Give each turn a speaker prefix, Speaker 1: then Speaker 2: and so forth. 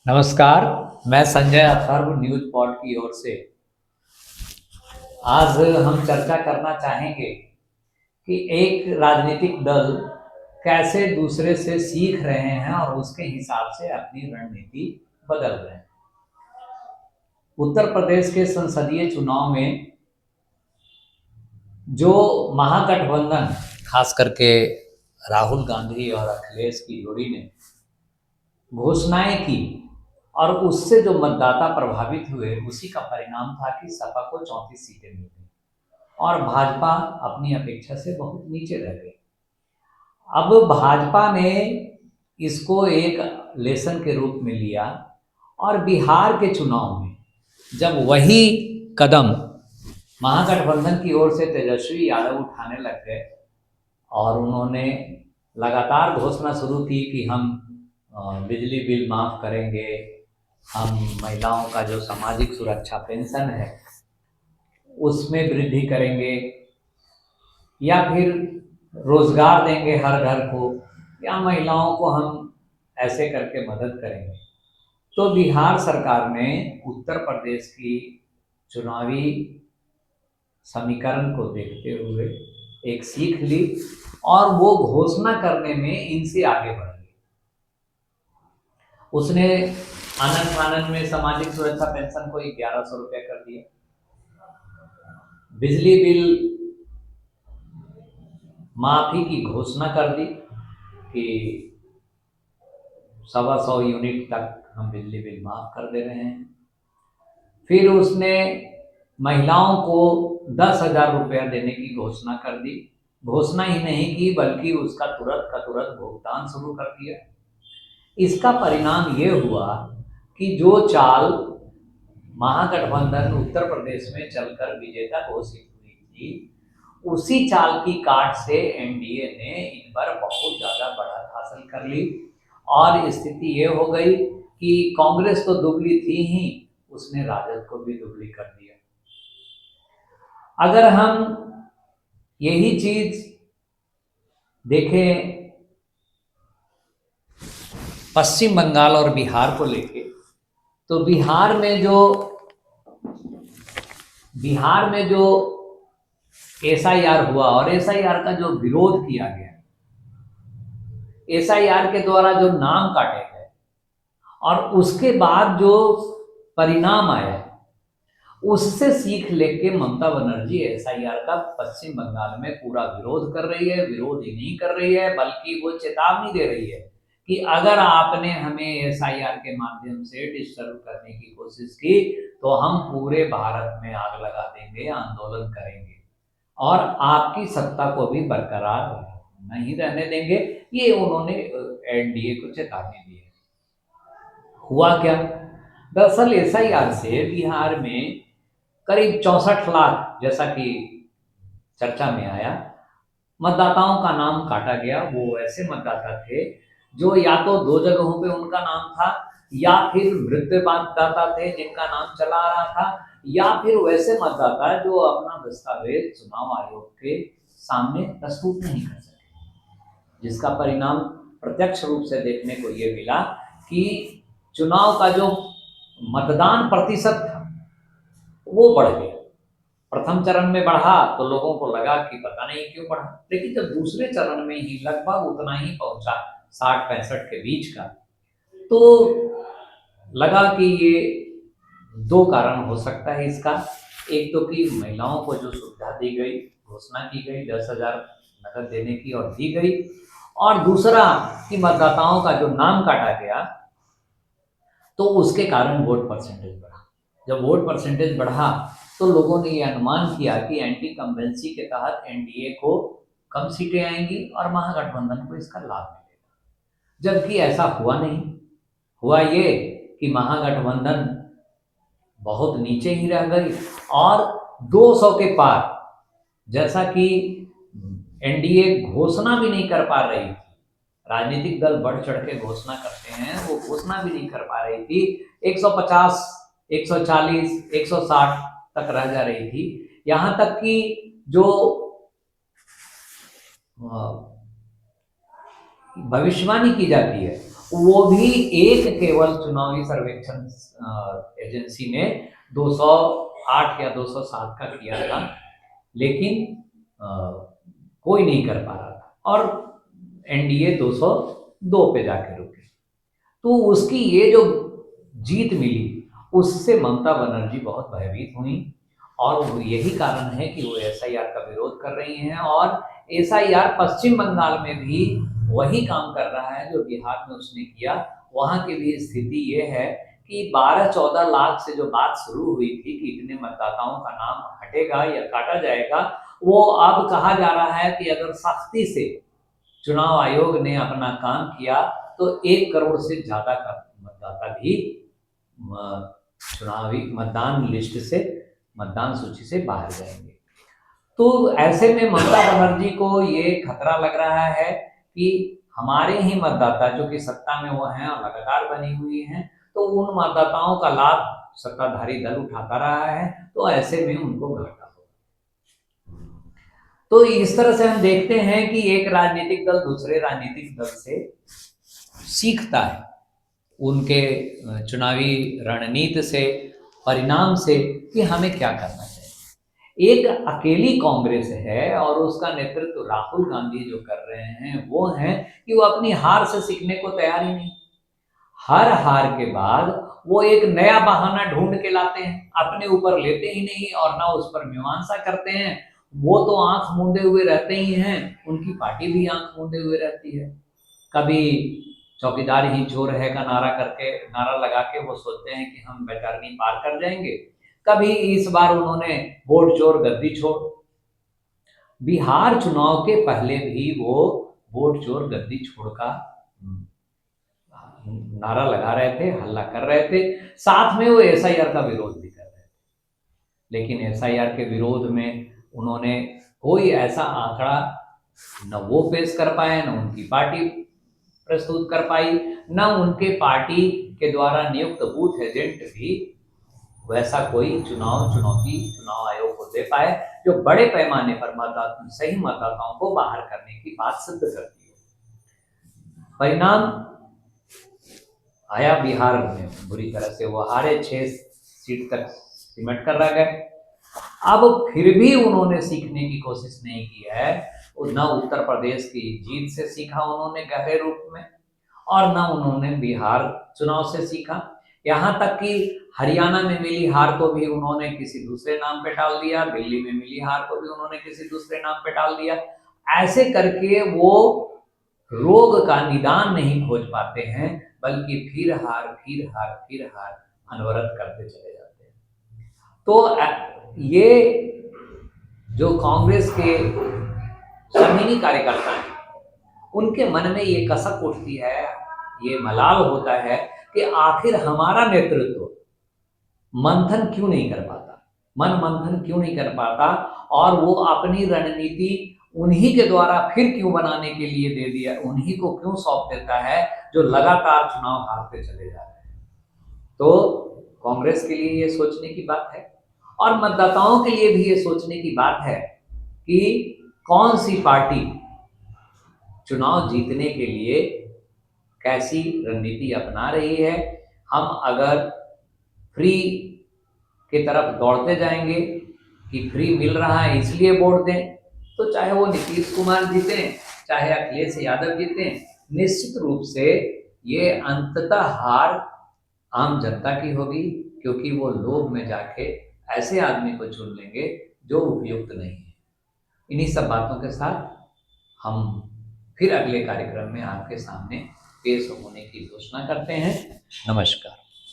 Speaker 1: नमस्कार। मैं Sanjay Atharva news pod की ओर से आज हम चर्चा करना चाहेंगे कि एक राजनीतिक दल कैसे दूसरे से सीख रहे हैं और उसके हिसाब से अपनी रणनीति बदल रहे हैं। उत्तर प्रदेश के संसदीय चुनाव में जो महागठबंधन, खास करके राहुल गांधी और अखिलेश की जोड़ी ने घोषणाएं की और उससे जो मतदाता प्रभावित हुए, उसी का परिणाम था कि सपा को 34 सीटें मिल गई और भाजपा अपनी अपेक्षा से बहुत नीचे रह गई। अब भाजपा ने इसको एक लेसन के रूप में लिया और बिहार के चुनाव में जब वही कदम महागठबंधन की ओर से तेजस्वी यादव उठाने लग गए और उन्होंने लगातार घोषणा शुरू की कि हम बिजली बिल माफ़ करेंगे, हम महिलाओं का जो सामाजिक सुरक्षा पेंशन है उसमें वृद्धि करेंगे, या फिर रोजगार देंगे हर घर को, या महिलाओं को हम ऐसे करके मदद करेंगे। तो बिहार सरकार ने उत्तर प्रदेश की चुनावी समीकरण को देखते हुए एक सीख ली और वो घोषणा करने में इनसे आगे बढ़ गई। उसने आनन फानन में सामाजिक सुरक्षा पेंशन को 1100 रुपये कर दिया, बिजली बिल माफी की घोषणा कर दी कि 125 यूनिट तक हम बिजली बिल माफ कर दे रहे हैं। फिर उसने महिलाओं को 10,000 रुपया देने की घोषणा कर दी। घोषणा ही नहीं की बल्कि उसका तुरंत का तुरंत भुगतान शुरू कर दिया। इसका परिणाम ये हुआ कि जो चाल महागठबंधन उत्तर प्रदेश में चलकर विजेता घोषित हुई थी, उसी चाल की काट से एनडीए ने इन पर बहुत ज़्यादा बढ़त हासिल कर ली और स्थिति ये हो गई कि कांग्रेस तो दुबली थी ही, उसने राजद को भी दुबली कर दिया। अगर हम यही चीज देखें पश्चिम बंगाल और बिहार को लेके, तो बिहार में जो एसआईआर हुआ और एसआईआर का जो विरोध किया गया, एसआईआर के द्वारा जो नाम काटे गए और उसके बाद जो परिणाम आया, उससे सीख लेके ममता बनर्जी एसआईआर का पश्चिम बंगाल में पूरा विरोध कर रही है। विरोध ही नहीं कर रही है बल्कि वो चेतावनी दे रही है कि अगर आपने हमें एसआईआर के माध्यम से डिस्टर्ब करने की कोशिश की तो हम पूरे भारत में आग लगा देंगे, आंदोलन करेंगे और आपकी सत्ता को भी बरकरार नहीं रहने देंगे। ये उन्होंने एनडीए को चेतावनी दी है। हुआ क्या? दरअसल एसआईआर से बिहार में करीब 64 लाख, जैसा कि चर्चा में आया, मतदाताओं का नाम काटा गया। वो ऐसे मतदाता थे जो या तो 2 जगहों पे उनका नाम था, या फिर मृत मतदाता थे जिनका नाम चला आ रहा था, या फिर वैसे मतदाता जो अपना दस्तावेज चुनाव आयोग के सामने प्रस्तुत नहीं कर सके, जिसका परिणाम प्रत्यक्ष रूप से देखने को ये मिला कि चुनाव का जो मतदान प्रतिशत था वो बढ़ गया। प्रथम चरण में बढ़ा तो लोगों को लगा कि पता नहीं क्यों बढ़ा, लेकिन जब दूसरे चरण में ही लगभग उतना ही पहुंचा, 60-65 के बीच का, तो लगा कि ये 2 कारण हो सकता है इसका। एक तो कि महिलाओं को जो सुविधा दी गई, घोषणा की गई 10,000 नकद देने की और दी गई, और दूसरा कि मतदाताओं का जो नाम काटा गया तो उसके कारण वोट परसेंटेज बढ़ा। जब वोट परसेंटेज बढ़ा तो लोगों ने ये अनुमान किया कि एंटी कंबेंसी के तहत एनडीए को कम सीटें आएंगी और महागठबंधन को इसका लाभ मिलेगा, जबकि ऐसा हुआ नहीं। हुआ ये कि महागठबंधन बहुत नीचे ही रह गई और 200 के पार, जैसा कि एनडीए घोषणा भी नहीं कर पा रही थी। राजनीतिक दल बढ़ चढ़ के घोषणा करते हैं, वो घोषणा भी नहीं कर पा रही थी। 150, 140, 160 तक रह जा रही थी। यहां तक कि जो भविष्यवाणी की जाती है वो भी एक केवल चुनावी सर्वेक्षण एजेंसी ने 208 या 207 का किया था, लेकिन कोई नहीं कर पा रहा था और एनडीए 202 पे जाके रुकी। तो उसकी ये जो जीत मिली उससे ममता बनर्जी बहुत भयभीत हुई और यही कारण है कि वो एसआईआर का विरोध कर रही हैं। और एसआईआर पश्चिम बंगाल में भी वही काम कर रहा है जो बिहार में उसने किया। वहाँ की भी स्थिति ये है कि 12-14 लाख से जो बात शुरू हुई थी कि इतने मतदाताओं का नाम हटेगा या काटा जाएगा, वो अब कहा जा रहा है कि अगर सख्ती से चुनाव आयोग ने अपना काम किया तो 1 करोड़ से ज्यादा का मतदाता भी चुनावी मतदान लिस्ट से, मतदान सूची से बाहर जाएंगे। तो ऐसे में ममता बनर्जी को ये खतरा लग रहा है कि हमारे ही मतदाता जो कि सत्ता में वो हैं और लगातार बनी हुई हैं, तो उन मतदाताओं का लाभ सत्ताधारी दल उठाता रहा है, तो ऐसे में उनको घाटा होगा। तो इस तरह से हम देखते हैं कि एक राजनीतिक दल दूसरे राजनीतिक दल से सीखता है, उनके चुनावी रणनीति से, परिणाम से, कि हमें क्या करना चाहिए। एक अकेली कांग्रेस है और उसका नेतृत्व राहुल गांधी जो कर रहे हैं वो है कि वो अपनी हार से सीखने को तैयार ही नहीं। हर हार के बाद वो एक नया बहाना ढूंढ के लाते हैं, अपने ऊपर लेते ही नहीं और ना उस पर मीमांसा करते हैं। वो तो आंख मूंदे हुए रहते ही हैं, उनकी पार्टी भी आंख मूंदे हुए रहती है। कभी चौकीदार ही चोर है का नारा लगा के वो सोचते हैं कि हम बैतरनी पार कर जाएंगे। कभी इस बार उन्होंने वोट चोर गद्दी छोड़, बिहार चुनाव के पहले भी वो वोट चोर गद्दी छोड़ का नारा लगा रहे थे, हल्ला कर रहे थे। साथ में वो एसआईआर का विरोध भी कर रहे थे, लेकिन एसआईआर के विरोध में उन्होंने कोई ऐसा आंकड़ा न वो पेश कर पाए, न उनकी पार्टी प्रस्तुत कर पाई, न उनके पार्टी के द्वारा नियुक्त बूथ एजेंट भी वैसा कोई चुनाव आयोग को दे पाए जो बड़े पैमाने पर सही मतदाताओं को बाहर करने की बात सिद्ध करती है। परिणाम आया बिहार में बुरी तरह से, वो हारे, 6 सीट तक सिमट कर रह गए। अब फिर भी उन्होंने सीखने की कोशिश नहीं की है, न उत्तर प्रदेश की जीत से सीखा उन्होंने गहरे रूप में, और न उन्होंने बिहार चुनाव से सीखा। यहाँ तक कि हरियाणा में मिली हार को भी उन्होंने किसी दूसरे नाम पे टाल दिया, दिल्ली में मिली हार को भी उन्होंने किसी दूसरे नाम पे टाल दिया। ऐसे करके वो रोग का निदान नहीं खोज पाते हैं, बल्कि फिर हार अनवरत करते चले जाते हैं। तो ये जो कांग्रेस के जमीनी कार्यकर्ता हैं, उनके मन में ये कसक उठती है, ये मलाल होता है कि आखिर हमारा नेतृत्व मंथन क्यों नहीं कर पाता, मन मंथन क्यों नहीं कर पाता, और वो अपनी रणनीति उन्हीं के द्वारा फिर क्यों बनाने के लिए दे दिया, उन्हीं को क्यों सौंप देता है जो लगातार चुनाव हारते चले जा रहे हैं। तो कांग्रेस के लिए ये सोचने की बात है और मतदाताओं के लिए भी ये सोचने की बात है कि कौन सी पार्टी चुनाव जीतने के लिए कैसी रणनीति अपना रही है। हम अगर फ्री की तरफ दौड़ते जाएंगे कि फ्री मिल रहा है इसलिए वोट दें, तो चाहे वो नीतीश कुमार जीते, चाहे अखिलेश यादव जीते, निश्चित रूप से ये अंततः हार आम जनता की होगी, क्योंकि वो लोभ में जाके ऐसे आदमी को चुन लेंगे जो उपयुक्त नहीं है। इन्हीं सब बातों के साथ हम फिर अगले कार्यक्रम में आपके सामने पेश होने की घोषणा करते हैं। नमस्कार।